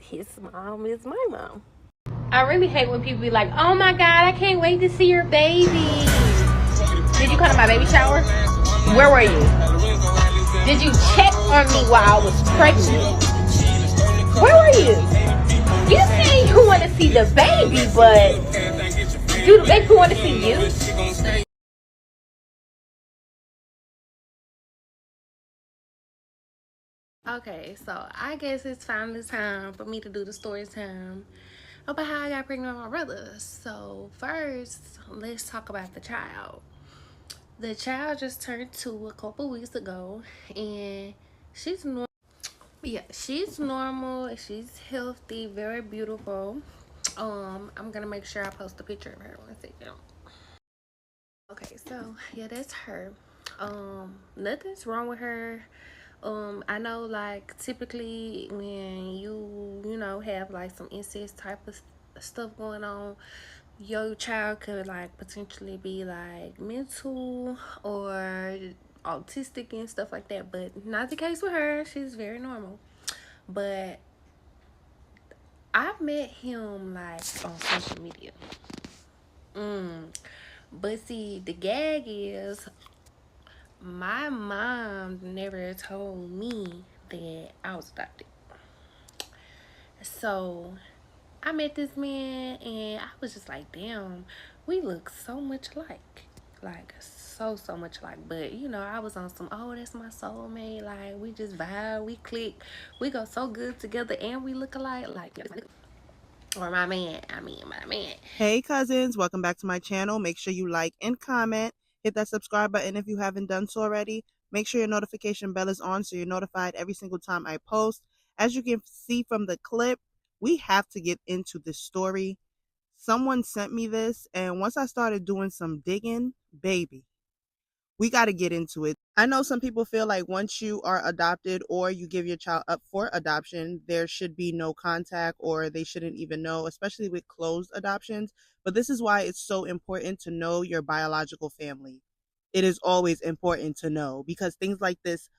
his mom is my mom. I really hate when people be like, oh my God, I can't wait to see your baby. Did you come to my baby shower? Where were you? Did you check on me while I was pregnant? Where were you? You say you want to see the baby, but do the baby want to see you? Okay, so I guess it's finally time for me to do the story time about how I got pregnant with my brother. So first, let's talk about the child. The child just turned 2 a couple weeks ago, and she's normal. Yeah, she's normal. She's healthy, very beautiful. I'm gonna make sure I post a picture of her. 1 second. Okay, so yeah, that's her. Nothing's wrong with her. I know, like, typically when you know have like some incest type of stuff going on, your child could like potentially be like mental or autistic and stuff like that, but not the case with her. She's very normal. But I met him like on social media. But see, the gag is my mom never told me that I was adopted. So I met this man and I was just like, damn, we look so much alike. Like so much alike. But you know, I was on some, oh, that's my soulmate. Like, we just vibe, we click, we go so good together, and we look alike. Like, or my man, my man. Hey cousins, welcome back to my channel. Make sure you like and comment. Hit that subscribe button if you haven't done so already. Make sure your notification bell is on so you're notified every single time I post. As you can see from the clip, we have to get into this story. Someone sent me this, and once I started doing some digging, baby, we got to get into it. I know some people feel like once you are adopted or you give your child up for adoption, there should be no contact or they shouldn't even know, especially with closed adoptions. But this is why it's so important to know your biological family. It is always important to know because things like this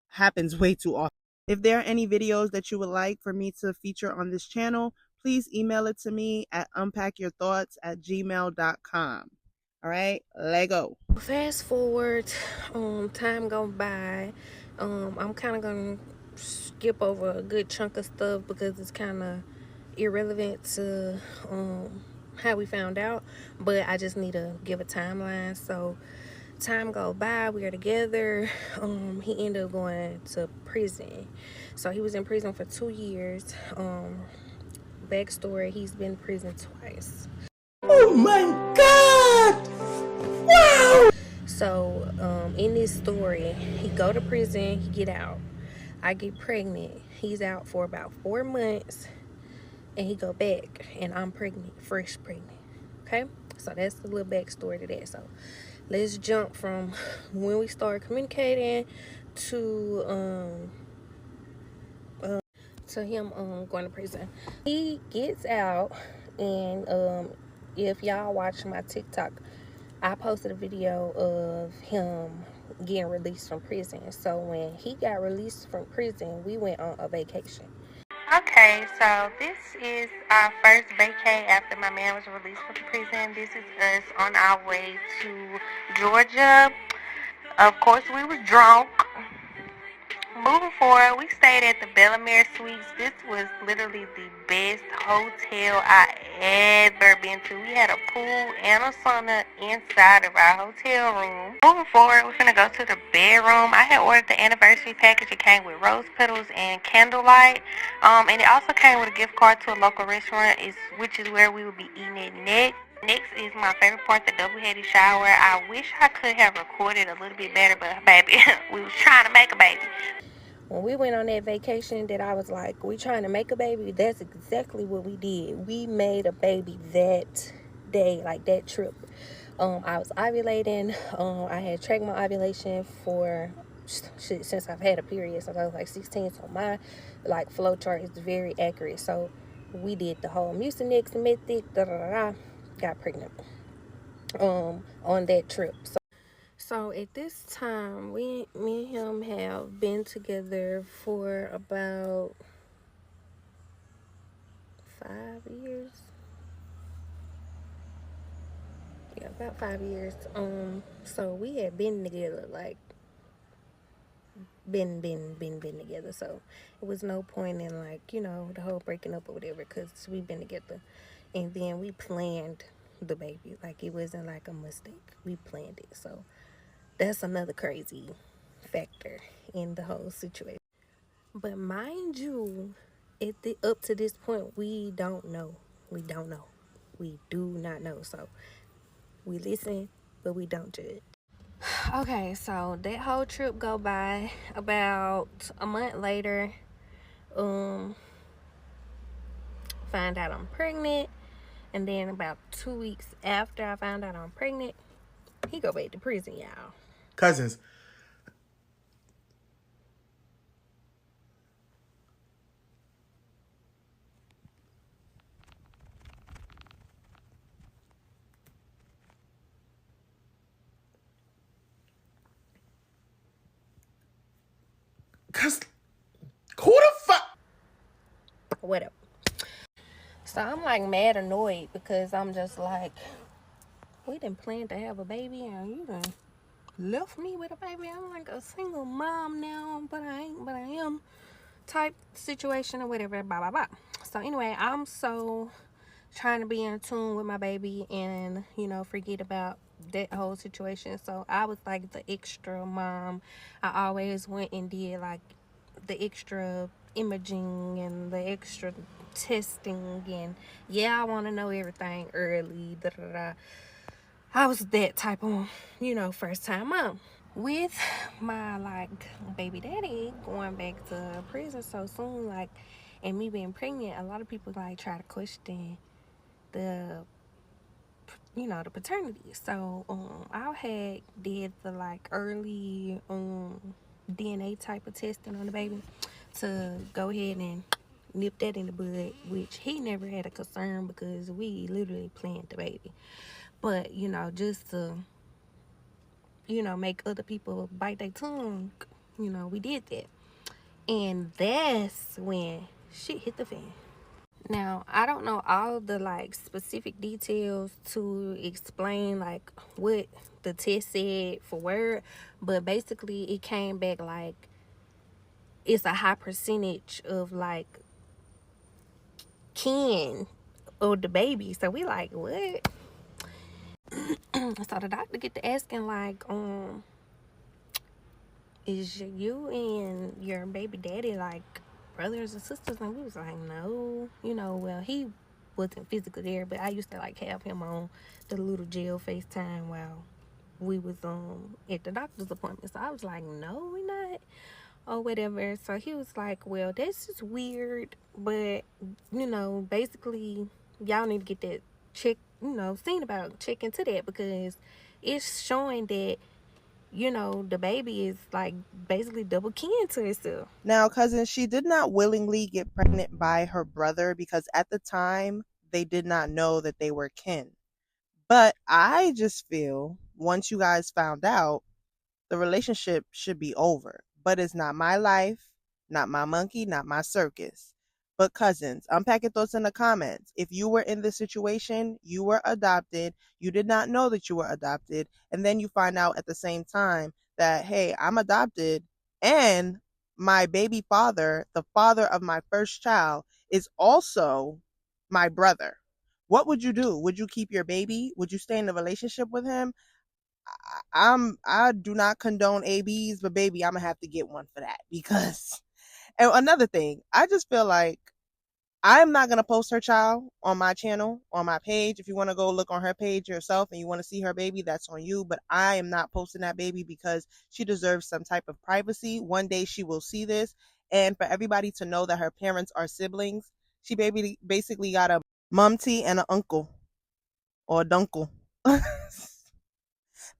happens way too often. If there are any videos that you would like for me to feature on this channel, please email it to me at unpackyourthoughts@gmail.com. All right, let go. Fast forward, time go by. I'm kind of gonna skip over a good chunk of stuff because it's kind of irrelevant to how we found out, but I just need to give a timeline. So time go by, we are together. He ended up going to prison. So he was in prison for 2 years. Backstory, he's been in prison twice. Oh my God! Wow! So in this story, he go to prison, he get out. I get pregnant. He's out for about 4 months, and he go back, and I'm pregnant, fresh pregnant. Okay, so that's the little backstory to that. So let's jump from when we started communicating to him going to prison. He gets out, and if y'all watch my TikTok, I posted a video of him getting released from prison. So when he got released from prison, we went on a vacation. Okay, so this is our first vacay after my man was released from prison. This is us on our way to Georgia. Of course, we was drunk. Moving forward, we stayed at the Bellamere Suites. This was literally the best hotel I ever been to. We had a pool and a sauna inside of our hotel room. Moving forward, we're gonna go to the bedroom. I had ordered the anniversary package. It came with rose petals and candlelight. And it also came with a gift card to a local restaurant, which is where we will be eating it next. Next is my favorite part, the double-headed shower. I wish I could have recorded a little bit better, but baby, we was trying to make a baby. When we went on that vacation that I was like, we trying to make a baby, that's exactly what we did. We made a baby that day, like that trip. I was ovulating. I had tracked my ovulation for since I've had a period since I was like 16. So my like flow chart is very accurate. So we did the whole Mucinex method, got pregnant on that trip. So at this time, me and him have been together for about 5 years. Yeah, about 5 years. So we had been together, like been together. So it was no point in, like, the whole breaking up or whatever, because we've been together. And then we planned the baby. Like, it wasn't like a mistake. We planned it. So that's another crazy factor in the whole situation. But mind you, up to this point, we don't know. We don't know. We do not know. So we listen, but we don't judge. Okay, so that whole trip go by. About a month later, find out I'm pregnant. And then about 2 weeks after I found out I'm pregnant, he go back to prison, y'all. Cousins. Cause who the fuck? Whatever. So I'm like mad annoyed, because I'm just like, we didn't plan to have a baby and you done left me with a baby. I'm like a single mom now, but I ain't, but I am, type situation or whatever, blah blah blah. So anyway, I'm so trying to be in tune with my baby and forget about that whole situation. So I was like the extra mom. I always went and did like the extra imaging and the extra testing, and I want to know everything early, da, da, da. I was that type of first time mom. With my like baby daddy going back to prison so soon, like, and me being pregnant, a lot of people like try to question the the paternity. So I had did the like early DNA type of testing on the baby to go ahead and nip that in the bud, which he never had a concern, because we literally planned the baby. But just to make other people bite their tongue, we did that. And that's when shit hit the fan. Now, I don't know all the like specific details to explain like what the test said for word, but basically it came back like it's a high percentage of like kin of the baby. So we like, what? So the doctor get to asking like, is you and your baby daddy like brothers and sisters? And we was like, no. Well, he wasn't physically there, but I used to like have him on the little jail FaceTime while we was at the doctor's appointment. So I was like, no, we not, or whatever. So he was like, well, that's just weird, but basically y'all need to get that check, seen about, check into that, because it's showing that the baby is like basically double kin to itself. Now, cousin, she did not willingly get pregnant by her brother, because at the time they did not know that they were kin. But I just feel once you guys found out, the relationship should be over. But it's not my life, not my monkey, not my circus. But cousins, unpack your thoughts in the comments. If you were in this situation, you were adopted, you did not know that you were adopted, and then you find out at the same time that, hey, I'm adopted, and my baby father, the father of my first child, is also my brother. What would you do? Would you keep your baby? Would you stay in a relationship with him? I do not condone ABs, but baby, I'm gonna have to get one for that, because and another thing, I just feel like I'm not gonna post her child on my channel, on my page. If you want to go look on her page yourself and you want to see her baby, that's on you. But I am not posting that baby, because she deserves some type of privacy. One day she will see this, and for everybody to know that her parents are siblings. She basically got a mumty and an uncle, or a dunkle.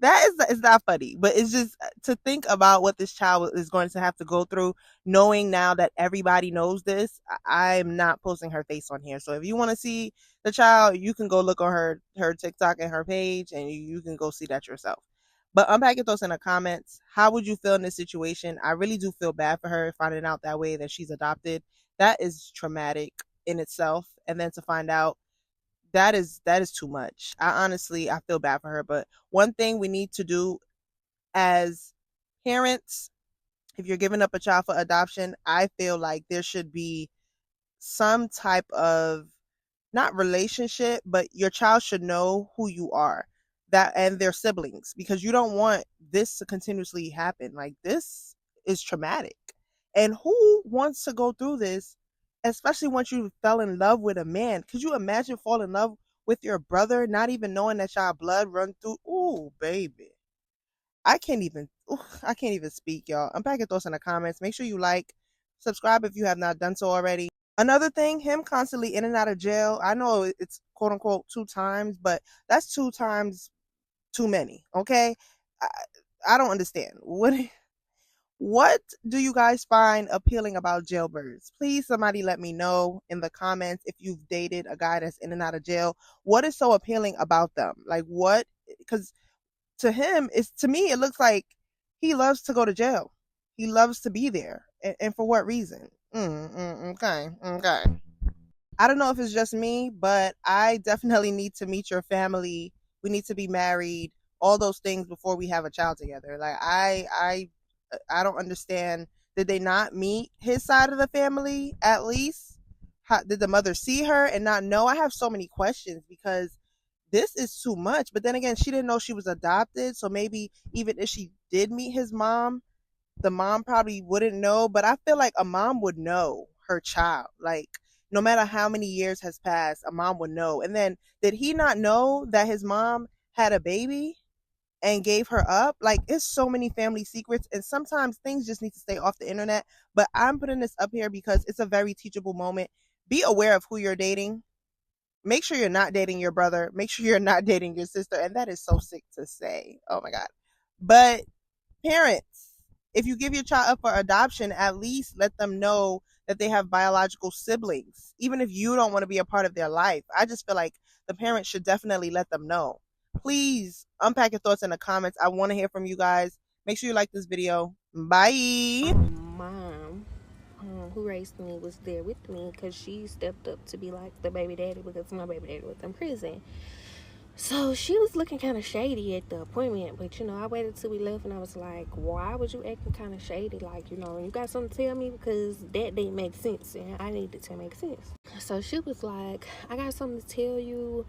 That is not funny, but it's just to think about what this child is going to have to go through, knowing now that everybody knows this. I'm not posting her face on here. So if you want to see the child, you can go look on her TikTok and her page, and you can go see that yourself. But unpack your thoughts in the comments. How would you feel in this situation? I really do feel bad for her, finding out that way that she's adopted. That is traumatic. in itself, and then to find out that is too much. I feel bad for her, but one thing we need to do as parents, if you're giving up a child for adoption, I feel like there should be some type of, not relationship, but your child should know who you are, that and their siblings, because you don't want this to continuously happen. Like, this is traumatic. And who wants to go through this, especially once you fell in love with a man? Could you imagine falling in love with your brother, not even knowing that y'all blood run through? Ooh, baby. I can't even speak, y'all. Unpack your thoughts in the comments. Make sure you like, subscribe if you have not done so already. Another thing, him constantly in and out of jail. I know it's quote unquote 2 times, but that's 2 times too many. Okay, I, I don't understand. What do you guys find appealing about jailbirds? Please, somebody let me know in the comments if you've dated a guy that's in and out of jail. What is so appealing about them? Like, what? Because to him, to me, it looks like he loves to go to jail. He loves to be there, and for what reason? Okay, okay. I don't know if it's just me, but I definitely need to meet your family. We need to be married, all those things before we have a child together. Like, I don't understand. Did they not meet his side of the family at least? Did the mother see her and not know? I have so many questions because this is too much. But then again, she didn't know she was adopted, so maybe even if she did meet his mom, the mom probably wouldn't know. But I feel like a mom would know her child. Like, no matter how many years has passed, a mom would know. And then, did he not know that his mom had a baby and gave her up? Like, it's so many family secrets, and sometimes things just need to stay off the internet. But I'm putting this up here because it's a very teachable moment. Be aware of who you're dating. Make sure you're not dating your brother. Make sure you're not dating your sister. And that is so sick to say. Oh my God. But parents, if you give your child up for adoption, at least let them know that they have biological siblings, even if you don't want to be a part of their life. I just feel like the parents should definitely let them know. Please unpack your thoughts in the comments. I want to hear from you guys. Make sure you like this video. Bye. Mom, who raised me, was there with me because she stepped up to be like the baby daddy because my baby daddy was in prison. So she was looking kind of shady at the appointment, but I waited till we left and I was like, why was you acting kind of shady? Like, you got something to tell me, because that didn't make sense and I needed to make sense. So she was like, I got something to tell you,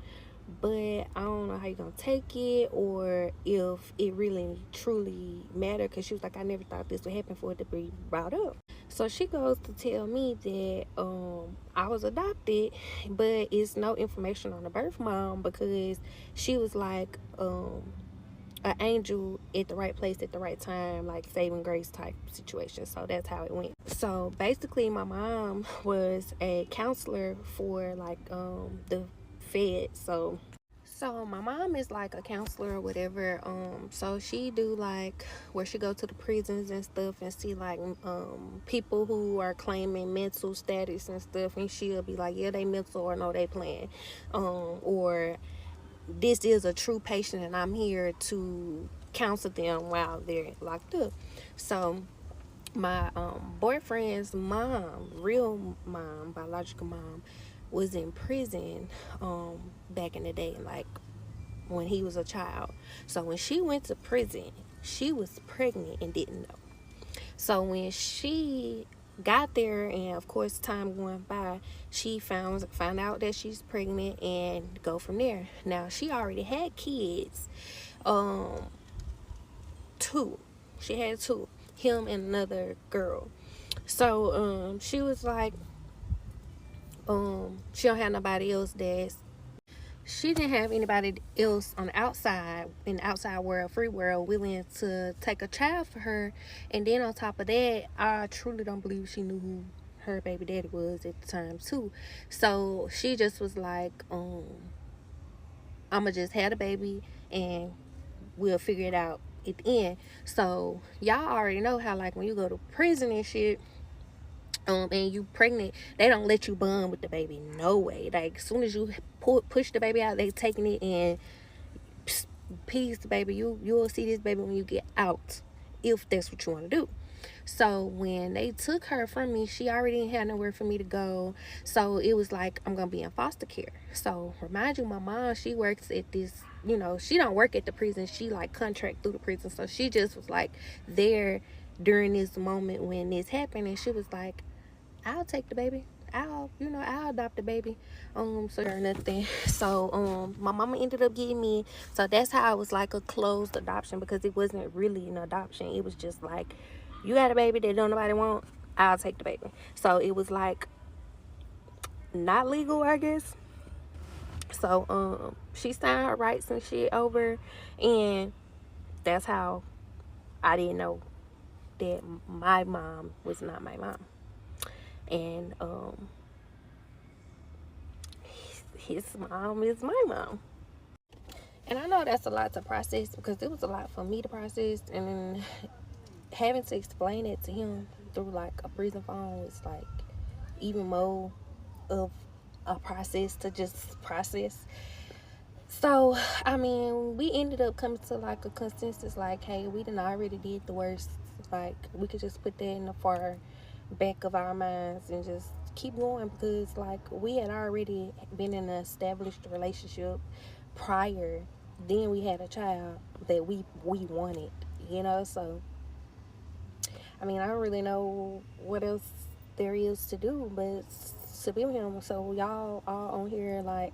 but I don't know how you're gonna take it or if it really truly mattered, because she was like, I never thought this would happen for it to be brought up. So she goes to tell me that I was adopted, but it's no information on the birth mom, because she was like an angel at the right place at the right time, like saving grace type situation. So that's how it went. So basically my mom was a counselor for like the Fed. So my mom is like a counselor or whatever. So she do like where she go to the prisons and stuff and see like people who are claiming mental status and stuff, and she'll be like, yeah, they mental, or no, they playing, or this is a true patient and I'm here to counsel them while they're locked up. So my boyfriend's mom, real mom, biological mom, was in prison back in the day, like when he was a child. So when she went to prison, she was pregnant and didn't know. So when she got there, and of course time going by, she found out that she's pregnant and go from there. Now she already had kids, two. She had two, him and another girl. So she was like, she don't have nobody else she didn't have anybody else on the outside, in the outside world, free world, willing to take a child for her. And then on top of that, I truly don't believe she knew who her baby daddy was at the time too. So she just was like, I'ma just have the baby and we'll figure it out at the end. So y'all already know how, like, when you go to prison and shit, and you pregnant, they don't let you bond with the baby. No way. Like, as soon as you push the baby out, they taking it and peace, baby. You'll see this baby when you get out, if that's what you want to do. So when they took her from me, she already didn't have nowhere for me to go. So it was like, I'm gonna be in foster care. So remind you, my mom, she works at this, you know, she don't work at the prison, she like contract through the prison. So she just was like there during this moment when this happened, and she was like, I'll take the baby, I'll adopt the baby. So or nothing. So my mama ended up getting me. So that's how it was like a closed adoption, because it wasn't really an adoption. It was just like, you got a baby that don't nobody want, I'll take the baby. So it was like not legal, I guess. So she signed her rights and shit over, and that's how I didn't know that my mom was not my mom. And his mom is my mom. And I know that's a lot to process, because it was a lot for me to process, and then having to explain it to him through like a prison phone was like even more of a process to just process. So I mean, we ended up coming to like a consensus, like, hey, we done already did the worst. Like, we could just put that in the far back of our minds and just keep going, because like we had already been in an established relationship prior. Then we had a child that we wanted, you know. So I mean, I don't really know what else there is to do but to be with him. So y'all all on here like,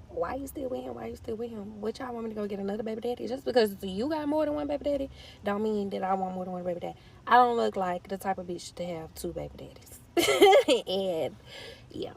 why you still with him? Why you still with him? What, y'all want me to go get another baby daddy? Just because you got more than one baby daddy don't mean that I want more than one baby daddy. I don't look like the type of bitch to have two baby daddies. And yeah.